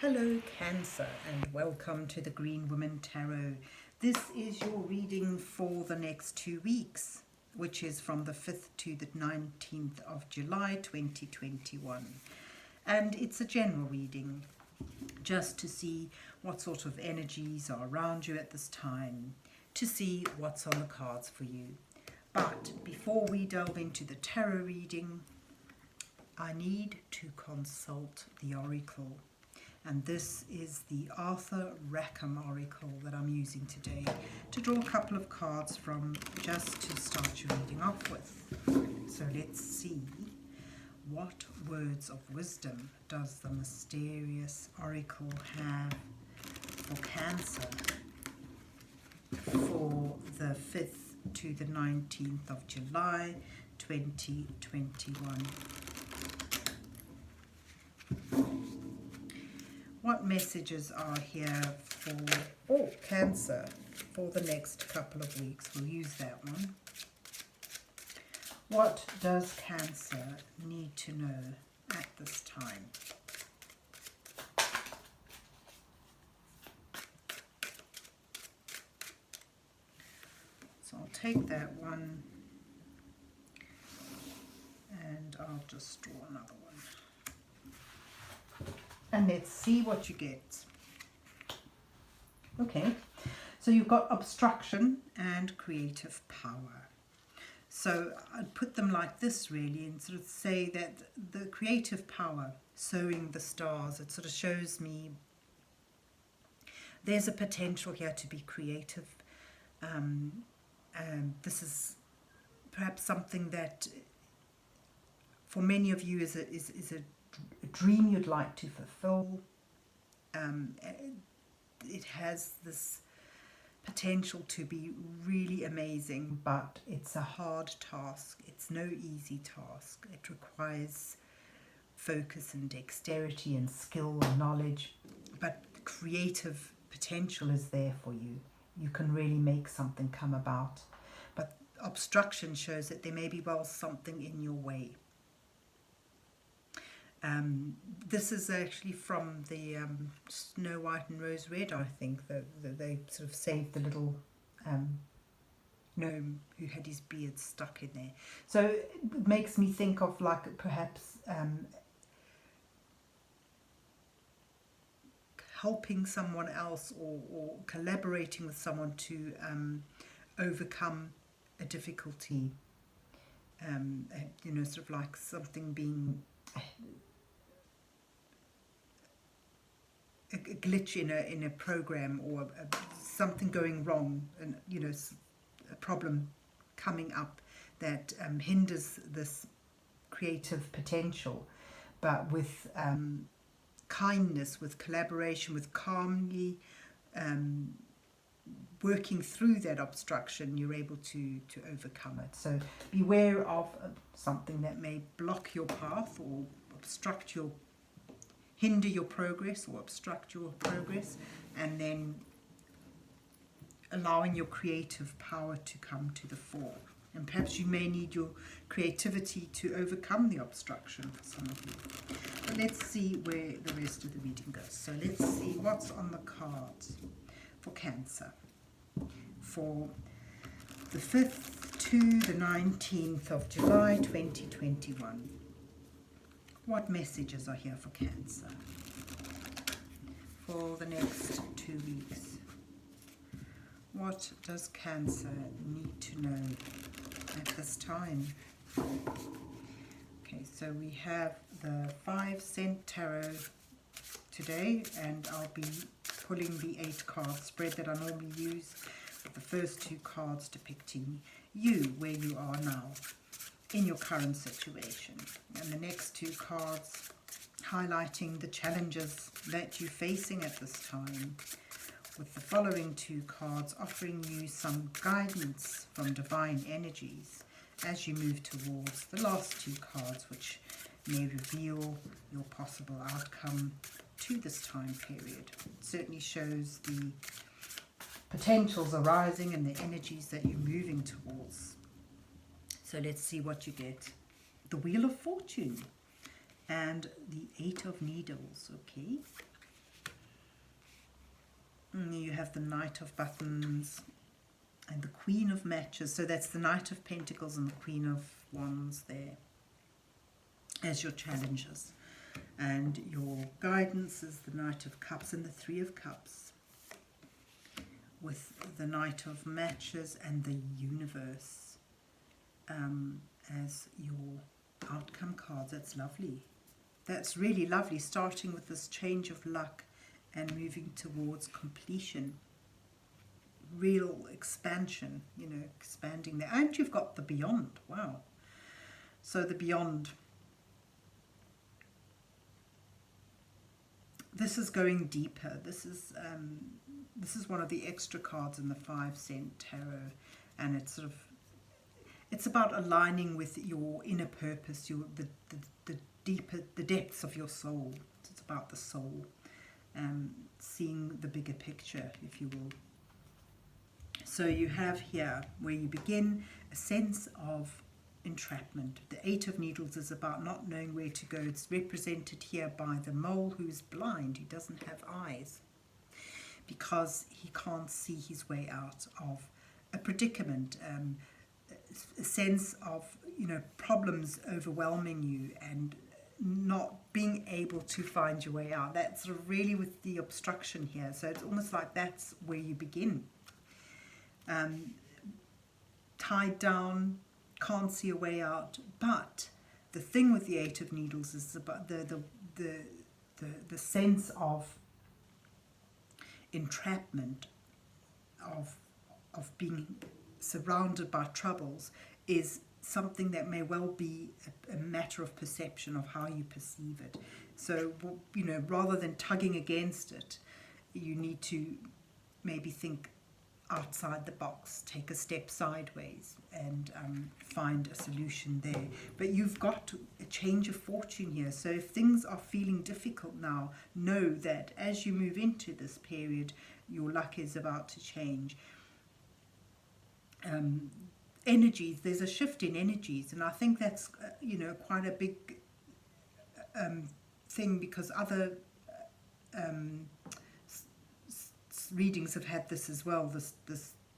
Hello Cancer and welcome to the Green Woman Tarot. This is your reading for the next 2 weeks, which is from the 5th to the 19th of July 2021. And it's a general reading just to see what sort of energies are around you at this time, to see what's on the cards for you. But before we delve into the tarot reading, I need to consult the oracle. And this is the Rackham oracle that I'm using today to draw a couple of cards from, just to start your reading off with. So let's see, what words of wisdom does the mysterious oracle have for Cancer for the 5th to the 19th of July 2021. What messages are here for Cancer for the next couple of weeks? We'll use that one. What does Cancer need to know at this time? So I'll take that one and I'll just draw another one. And let's see what you get. Okay, so you've got obstruction and creative power. So I'd put them like this really, and sort of say that the creative power, sowing the stars, it sort of shows me there's a potential here to be creative. And this is perhaps something that for many of you is a dream you'd like to fulfill. It has this potential to be really amazing, but it's a hard task. It's no easy task. It requires focus and dexterity and skill and knowledge, but creative potential is there for you. You can really make something come about. But obstruction shows that there may be something in your way. This is actually from the Snow White and Rose Red, I think, that they sort of saved the little gnome who had his beard stuck in there. So it makes me think of like perhaps helping someone else or collaborating with someone to overcome a difficulty. Sort of like something being a glitch in a program, or something going wrong, and a problem coming up that hinders this creative potential. But with kindness, with collaboration, with calmly working through that obstruction, you're able to overcome it. So beware of something that may block your path or hinder your progress or obstruct your progress, and then allowing your creative power to come to the fore. And perhaps you may need your creativity to overcome the obstruction for some of you. But let's see where the rest of the reading goes. So let's see what's on the cards for Cancer for the 5th to the 19th of July 2021. What messages are here for Cancer for the next 2 weeks? What does Cancer need to know at this time? Okay, so we have the 5-cent tarot today, and I'll be pulling the 8-card spread that I normally use, with the first 2 cards depicting you, where you are now in your current situation, and the next 2 cards highlighting the challenges that you're facing at this time, with the following 2 cards offering you some guidance from divine energies as you move towards the last 2 cards, which may reveal your possible outcome to this time period. It certainly shows the potentials arising and the energies that you're moving towards. So let's see what you get. The Wheel of Fortune and the 8 of Needles, okay? You have the Knight of Buttons and the Queen of Matches. So that's the Knight of Pentacles and the Queen of Wands there as your challenges. And your guidance is the Knight of Cups and the Three of Cups, with the Knight of Matches and the Universe as your outcome cards. That's lovely. That's really lovely, starting with this change of luck and moving towards completion. Real expansion, you know, expanding there. And you've got the Beyond. Wow. So the Beyond. This is going deeper. This is one of the extra cards in the 5-cent tarot, and it's sort of, it's about aligning with your inner purpose, the deeper, the depths of your soul. It's about the soul, seeing the bigger picture, if you will. So you have here where you begin a sense of entrapment. The Eight of Needles is about not knowing where to go. It's represented here by the mole who's blind, who doesn't have eyes, because he can't see his way out of a predicament, a sense of, you know, problems overwhelming you and not being able to find your way out. That's sort of really with the obstruction here. So it's almost like that's where you begin. Tied down, can't see a way out. But the thing with the Eight of Needles is about the sense of entrapment, of being surrounded by troubles, is something that may well be a matter of perception of how you perceive it. So, you know, rather than tugging against it, you need to maybe think outside the box, take a step sideways, and find a solution there. But you've got a change of fortune here. So if things are feeling difficult now, know that as you move into this period, your luck is about to change. Energies, there's a shift in energies, and I think that's you know, quite a big thing, because other readings have had this as well, this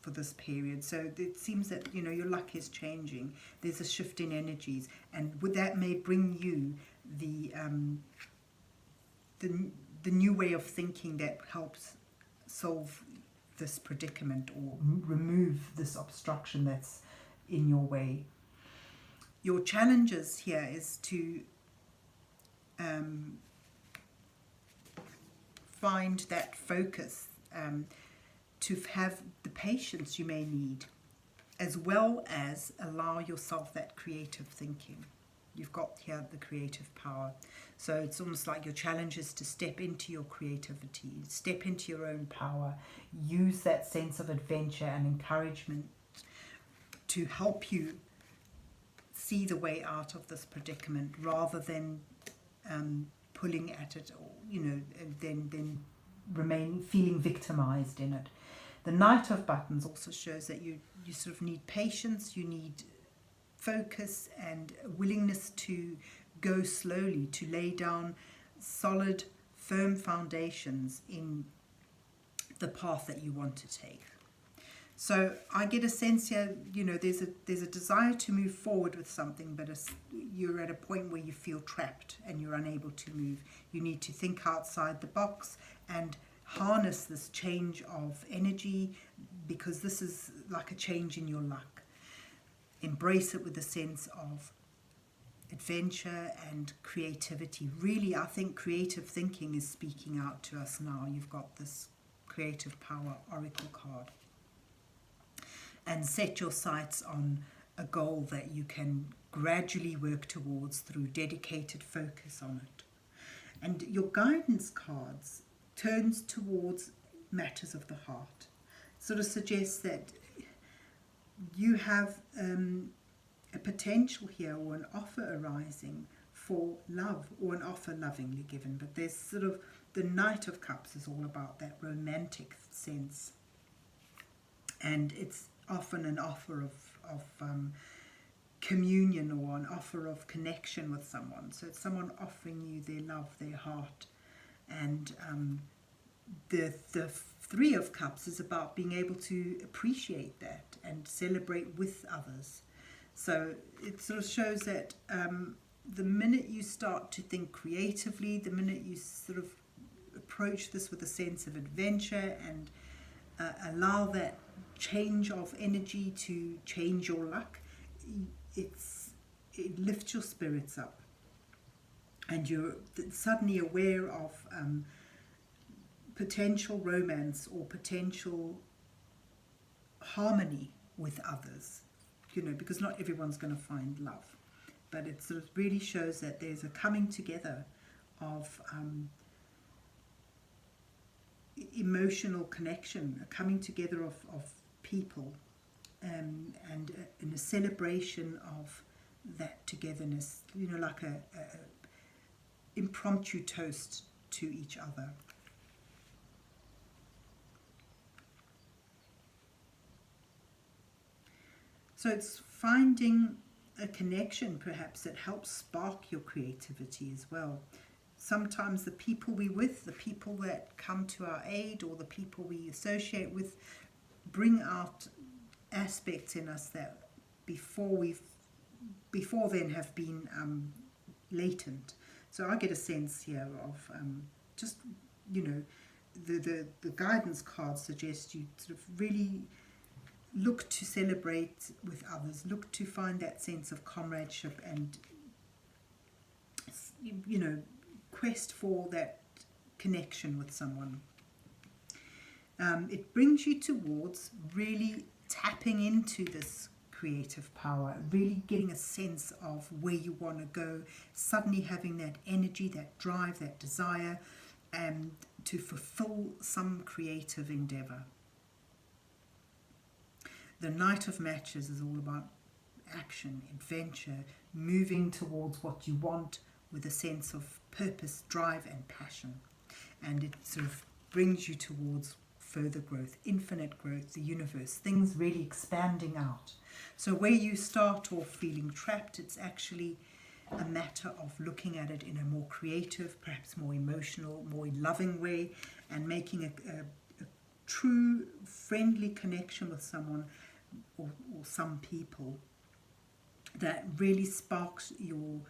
for this period. So it seems that, you know, your luck is changing. There's a shift in energies, and that may bring you the new way of thinking that helps solve this predicament or remove this obstruction that's in your way. Your challenges here is to find that focus, to have the patience you may need, as well as allow yourself that creative thinking. You've got here the creative power. So it's almost like your challenge is to step into your creativity, step into your own power, use that sense of adventure and encouragement to help you see the way out of this predicament, rather than pulling at it, or, you know, then remain feeling victimized in it. The Knight of Buttons also shows that you sort of need patience, you need focus and a willingness to go slowly, to lay down solid, firm foundations in the path that you want to take. So I get a sense here, you know, there's a desire to move forward with something, but you're at a point where you feel trapped and you're unable to move. You need to think outside the box and harness this change of energy, because this is like a change in your luck. Embrace it with a sense of adventure and creativity. Really, I think creative thinking is speaking out to us now. You've got this creative power oracle card. And set your sights on a goal that you can gradually work towards through dedicated focus on it. And your guidance cards turns towards matters of the heart. Sort of suggests that you have a potential here, or an offer arising for love, or an offer lovingly given. But there's sort of the Knight of Cups is all about that romantic sense. And it's often an offer of communion, or an offer of connection with someone. So it's someone offering you their love, their heart, and the Three of Cups is about being able to appreciate that and celebrate with others. So it sort of shows that the minute you start to think creatively, the minute you sort of approach this with a sense of adventure and allow that change of energy to change your luck, it lifts your spirits up, and you're suddenly aware of potential romance or potential harmony with others, because not everyone's going to find love, but it sort of really shows that there's a coming together of emotional connection, a coming together of people, and in a celebration of that togetherness, like a impromptu toast to each other. So it's finding a connection perhaps that helps spark your creativity as well. Sometimes the people we're with, the people that come to our aid, or the people we associate with, bring out aspects in us that before then have been latent. So I get a sense here of just, the guidance cards suggest you sort of really look to celebrate with others, look to find that sense of comradeship, and quest for that connection with someone. It brings you towards really tapping into this creative power, really getting a sense of where you want to go, suddenly having that energy, that drive, that desire, and to fulfill some creative endeavor. The Knight of Matches is all about action, adventure, moving towards what you want with a sense of purpose, drive and passion. And it sort of brings you towards further growth, infinite growth, the universe, things really expanding out. So where you start off feeling trapped, it's actually a matter of looking at it in a more creative, perhaps more emotional, more loving way, and making a true friendly connection with someone or some people that really sparks your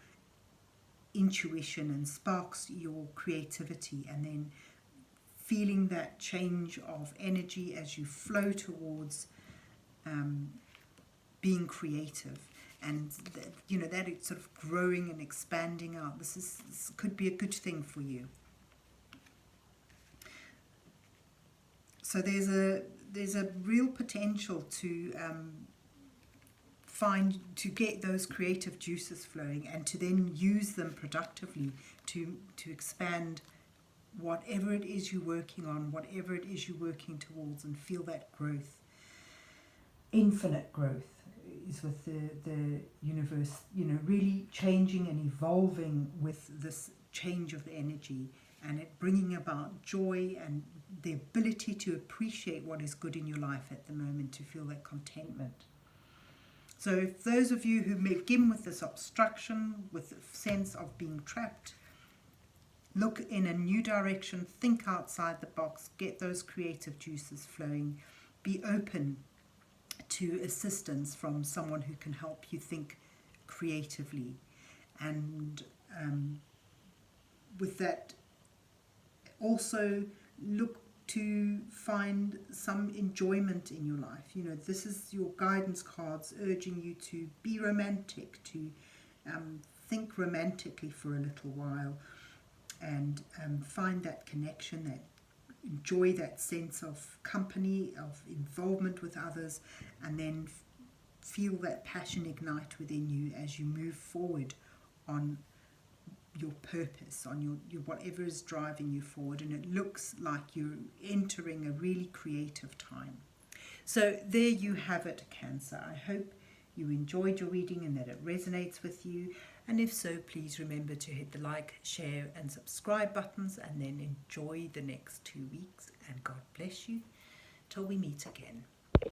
intuition and sparks your creativity, and then feeling that change of energy as you flow towards being creative, and that it's sort of growing and expanding out. This could be a good thing for you. So there's a real potential to get those creative juices flowing, and to then use them productively to expand whatever it is you're working on, whatever it is you're working towards, and feel that growth. Infinite growth is with the universe, really changing and evolving with this change of energy, and it bringing about joy and the ability to appreciate what is good in your life at the moment, to feel that contentment. So if those of you who begin with this obstruction, with the sense of being trapped, look in a new direction, think outside the box, get those creative juices flowing, be open to assistance from someone who can help you think creatively, and with that also look to find some enjoyment in your life. This is your guidance cards urging you to be romantic, to think romantically for a little while, and find that connection, that enjoy that sense of company, of involvement with others, and then feel that passion ignite within you as you move forward on your purpose, on your whatever is driving you forward, and it looks like you're entering a really creative time. So there you have it, Cancer. I hope you enjoyed your reading and that it resonates with you, and if so, please remember to hit the like, share and subscribe buttons, and then enjoy the next 2 weeks, and God bless you till we meet again.